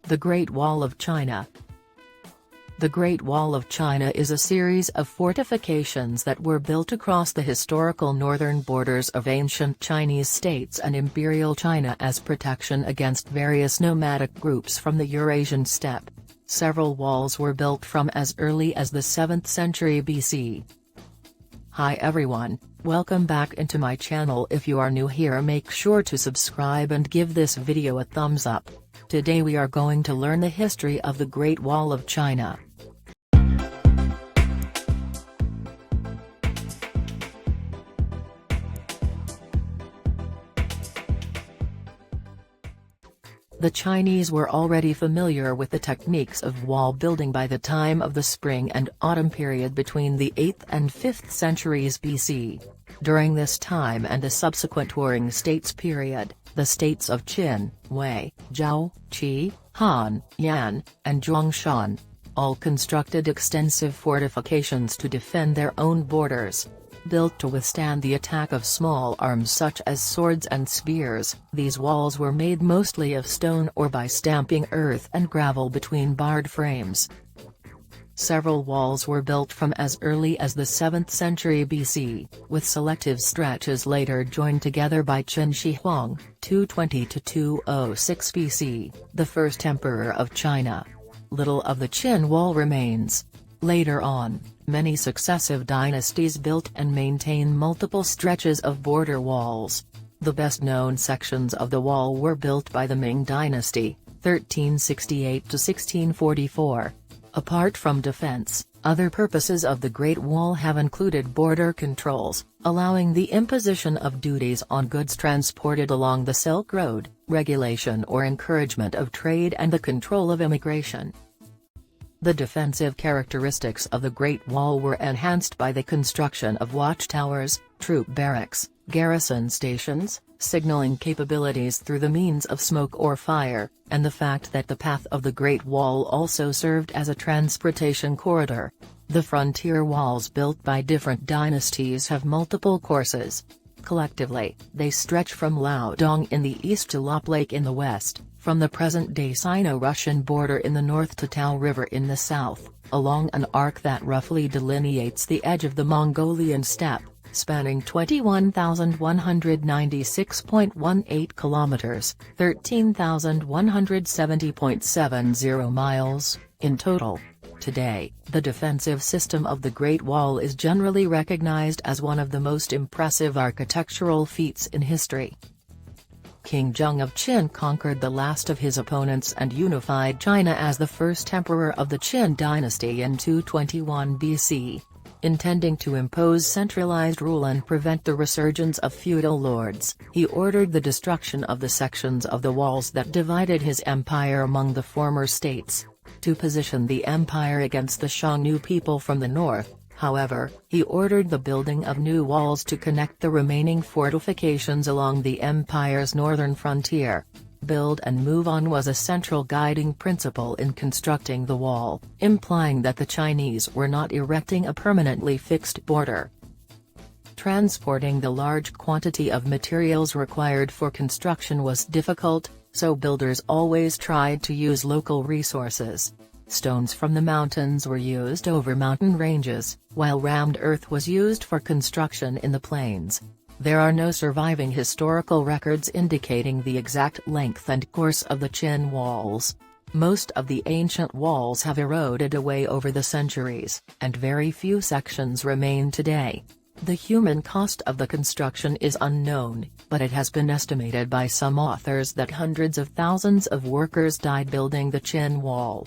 The Great Wall of China. The Great Wall of China is a series of fortifications that were built across the historical northern borders of ancient Chinese states and Imperial China as protection against various nomadic groups from the Eurasian Steppe. Several walls were built from as early as the 7th century BC. Hi everyone, welcome back into my channel. If you are new here, make sure to subscribe and give this video a thumbs up. Today we are going to learn the history of the Great Wall of China. The Chinese were already familiar with the techniques of wall building by the time of the Spring and Autumn period between the 8th and 5th centuries BC. During this time and the subsequent Warring States period, the states of Qin, Wei, Zhou, Qi, Han, Yan, and Zhongshan all constructed extensive fortifications to defend their own borders. Built to withstand the attack of small arms such as swords and spears, these walls were made mostly of stone or by stamping earth and gravel between barred frames. Several walls were built from as early as the 7th century BC, with selective stretches later joined together by Qin Shi Huang, 220–206 BC, the first emperor of China. Little of the Qin wall remains. Later on, many successive dynasties built and maintained multiple stretches of border walls. The best-known sections of the wall were built by the Ming dynasty, 1368–1644. Apart from defense, other purposes of the Great Wall have included border controls, allowing the imposition of duties on goods transported along the Silk Road, regulation or encouragement of trade, and the control of immigration. The defensive characteristics of the Great Wall were enhanced by the construction of watchtowers, troop barracks, garrison stations, signaling capabilities through the means of smoke or fire, and the fact that the path of the Great Wall also served as a transportation corridor. The frontier walls built by different dynasties have multiple courses. Collectively, they stretch from Liaodong in the east to Lop Lake in the west, from the present-day Sino-Russian border in the north to Tao River in the south, along an arc that roughly delineates the edge of the Mongolian steppe, spanning 21,196.18 kilometers, 13,170.70 miles, in total. Today, the defensive system of the Great Wall is generally recognized as one of the most impressive architectural feats in history. King Zheng of Qin conquered the last of his opponents and unified China as the first emperor of the Qin dynasty in 221 BC. Intending to impose centralized rule and prevent the resurgence of feudal lords, he ordered the destruction of the sections of the walls that divided his empire among the former states. To position the empire against the Xiongnu people from the north, however, he ordered the building of new walls to connect the remaining fortifications along the empire's northern frontier. Build and move on was a central guiding principle in constructing the wall, implying that the Chinese were not erecting a permanently fixed border. Transporting the large quantity of materials required for construction was difficult, so builders always tried to use local resources. Stones from the mountains were used over mountain ranges, while rammed earth was used for construction in the plains. There are no surviving historical records indicating the exact length and course of the Qin walls. Most of the ancient walls have eroded away over the centuries, and very few sections remain today. The human cost of the construction is unknown, but it has been estimated by some authors that hundreds of thousands of workers died building the Qin wall.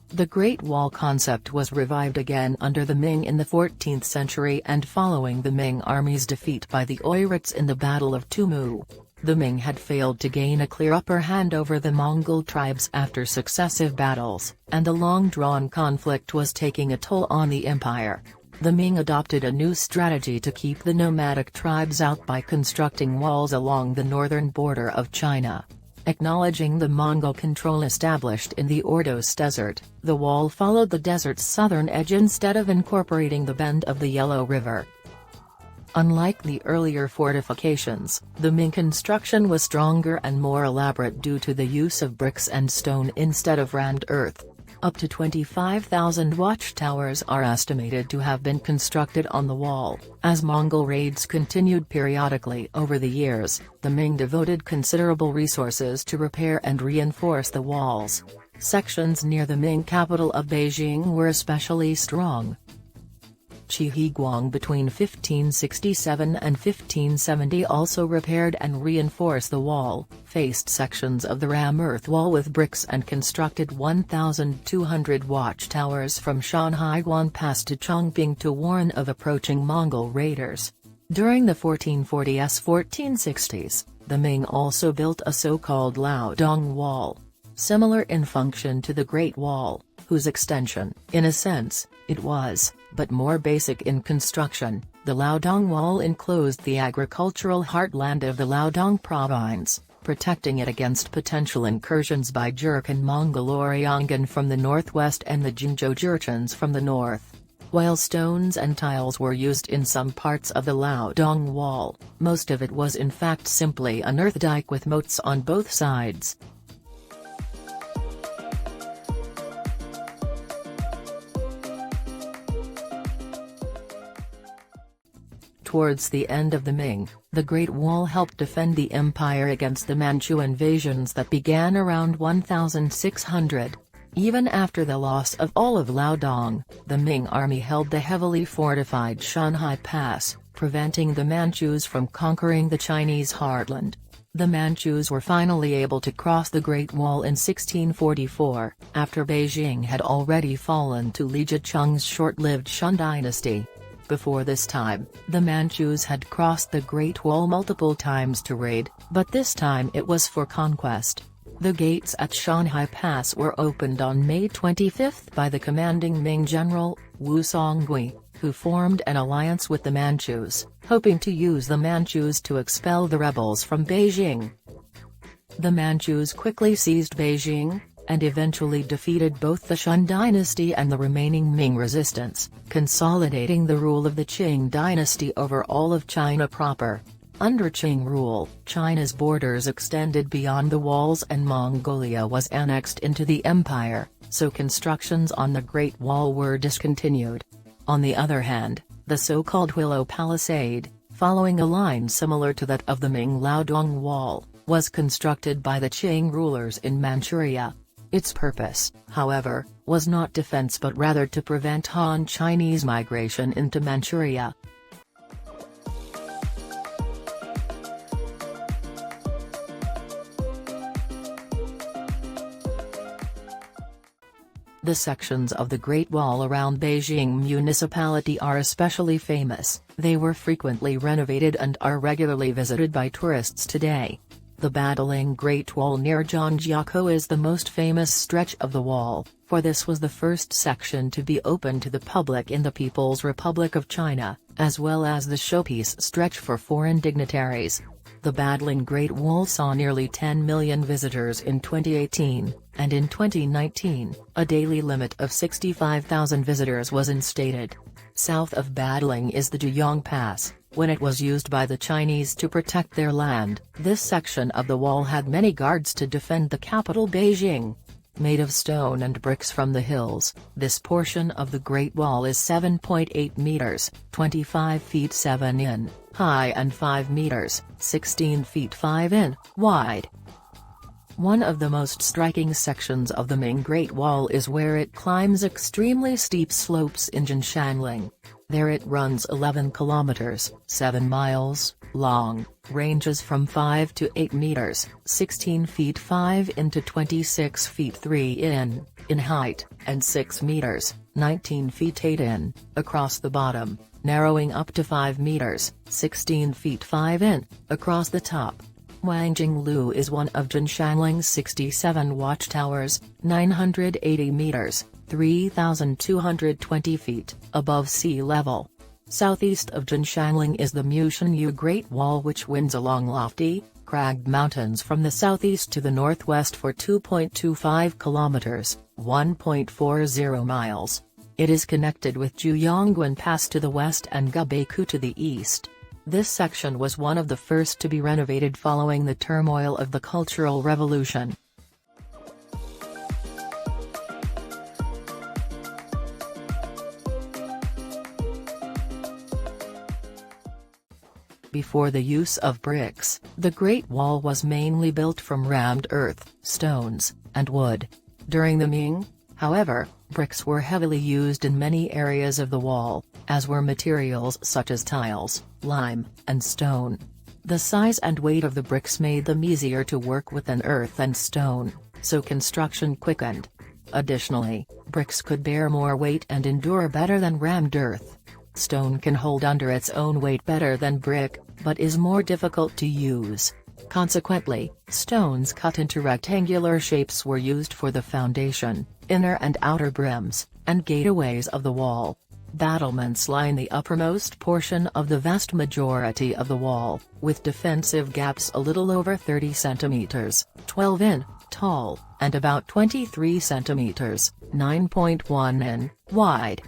The Great Wall concept was revived again under the Ming in the 14th century and following the Ming army's defeat by the Oirats in the Battle of Tumu. The Ming had failed to gain a clear upper hand over the Mongol tribes after successive battles, and the long-drawn conflict was taking a toll on the empire. The Ming adopted a new strategy to keep the nomadic tribes out by constructing walls along the northern border of China. Acknowledging the Mongol control established in the Ordos Desert, the wall followed the desert's southern edge instead of incorporating the bend of the Yellow River. Unlike the earlier fortifications, the Ming construction was stronger and more elaborate due to the use of bricks and stone instead of rammed earth. Up to 25,000 watchtowers are estimated to have been constructed on the wall. As Mongol raids continued periodically over the years, the Ming devoted considerable resources to repair and reinforce the walls. Sections near the Ming capital of Beijing were especially strong. Qi Huiguang between 1567 and 1570 also repaired and reinforced the wall-faced sections of the ram earth wall with bricks and constructed 1,200 watchtowers from Shanhaiguan Pass to Chongping to warn of approaching Mongol raiders. During the 1440s–1460s, the Ming also built a so-called Liaodong wall, similar in function to the Great Wall, whose extension, in a sense, it was, but more basic in construction. The Liaodong Wall enclosed the agricultural heartland of the Liaodong province, protecting it against potential incursions by Jurchen Mongol Liaodong from the northwest and the Jingzhou Jurchens from the north. While stones and tiles were used in some parts of the Liaodong Wall, most of it was in fact simply an earth dike with moats on both sides. Towards the end of the Ming, the Great Wall helped defend the empire against the Manchu invasions that began around 1600. Even after the loss of all of Liaodong, the Ming army held the heavily fortified Shanhai Pass, preventing the Manchus from conquering the Chinese heartland. The Manchus were finally able to cross the Great Wall in 1644, after Beijing had already fallen to Li Zhicheng's short-lived Shun dynasty. Before this time, the Manchus had crossed the Great Wall multiple times to raid, but this time it was for conquest. The gates at Shanhai Pass were opened on May 25 by the commanding Ming general, Wu Songui, who formed an alliance with the Manchus, hoping to use the Manchus to expel the rebels from Beijing. The Manchus quickly seized Beijing, and eventually defeated both the Shun dynasty and the remaining Ming resistance, consolidating the rule of the Qing dynasty over all of China proper. Under Qing rule, China's borders extended beyond the walls and Mongolia was annexed into the empire, so constructions on the Great Wall were discontinued. On the other hand, the so-called Willow Palisade, following a line similar to that of the Ming Liaodong Wall, was constructed by the Qing rulers in Manchuria. Its purpose, however, was not defense but rather to prevent Han Chinese migration into Manchuria. The sections of the Great Wall around Beijing municipality are especially famous. They were frequently renovated and are regularly visited by tourists today. The battling Great Wall near Zhangjiakou is the most famous stretch of the wall, for this was the first section to be open to the public in the People's Republic of China, as well as the showpiece stretch for foreign dignitaries. The battling Great Wall saw nearly 10 million visitors in 2018, and in 2019, a daily limit of 65,000 visitors was instated. South of battling is the Zhuyang Pass. When it was used by the Chinese to protect their land, this section of the wall had many guards to defend the capital Beijing. Made of stone and bricks from the hills, this portion of the Great Wall is 7.8 meters, 25 feet 7 in, high and 5 meters, 16 feet 5 in, wide. One of the most striking sections of the Ming Great Wall is where it climbs extremely steep slopes in Jinshanling. There it runs 11 kilometers, 7 miles, long, ranges from 5 to 8 meters, 16 feet 5 in to 26 feet 3 in height, and 6 meters, 19 feet 8 in, across the bottom, narrowing up to 5 meters, 16 feet 5 in, across the top. Wangjinglu is one of Jinshanling's 67 watchtowers, 980 meters, 3,220 feet, above sea level. Southeast of Jinshanling is the Mushanyu Great Wall, which winds along lofty, cragged mountains from the southeast to the northwest for 2.25 kilometers, 1.40 miles. It is connected with Zhuyangguan Pass to the west and Gubeikou to the east. This section was one of the first to be renovated following the turmoil of the Cultural Revolution. Before the use of bricks, the Great Wall was mainly built from rammed earth, stones, and wood. During the Ming, however, bricks were heavily used in many areas of the wall, as were materials such as tiles, lime, and stone. The size and weight of the bricks made them easier to work with than earth and stone, so construction quickened. Additionally, bricks could bear more weight and endure better than rammed earth. Stone can hold under its own weight better than brick, but is more difficult to use. Consequently, stones cut into rectangular shapes were used for the foundation, inner and outer brims, and gateways of the wall. Battlements line the uppermost portion of the vast majority of the wall, with defensive gaps a little over 30 cm, 12 in, tall, and about 23 cm, 9.1 in, wide.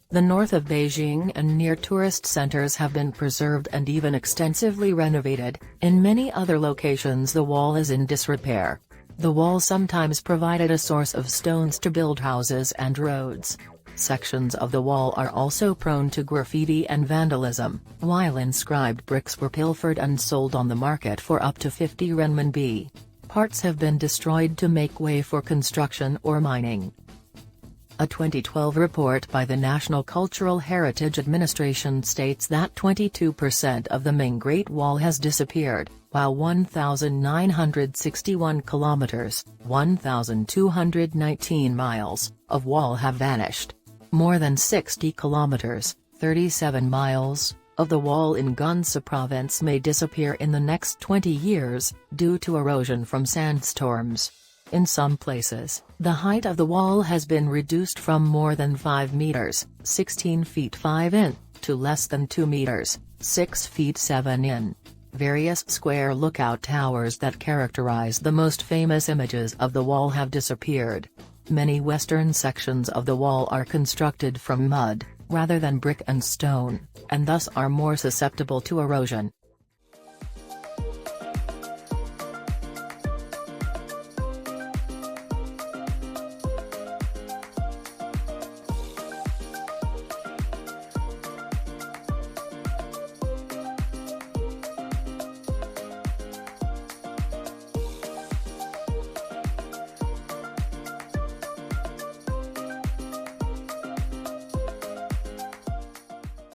The north of Beijing and near tourist centers have been preserved and even extensively renovated. In many other locations the wall is in disrepair. The wall sometimes provided a source of stones to build houses and roads. Sections of the wall are also prone to graffiti and vandalism, while inscribed bricks were pilfered and sold on the market for up to 50 renminbi. Parts have been destroyed to make way for construction or mining. A 2012 report by the National Cultural Heritage Administration states that 22% of the Ming Great Wall has disappeared, while 1,961 kilometers, 1,219 miles, of wall have vanished. More than 60 kilometers, 37 miles, of the wall in Gansu province may disappear in the next 20 years, due to erosion from sandstorms. In some places, the height of the wall has been reduced from more than 5 meters, 16 feet 5 in, to less than 2 meters, 6 feet 7 in. Various square lookout towers that characterize the most famous images of the wall have disappeared. Many western sections of the wall are constructed from mud, rather than brick and stone, and thus are more susceptible to erosion.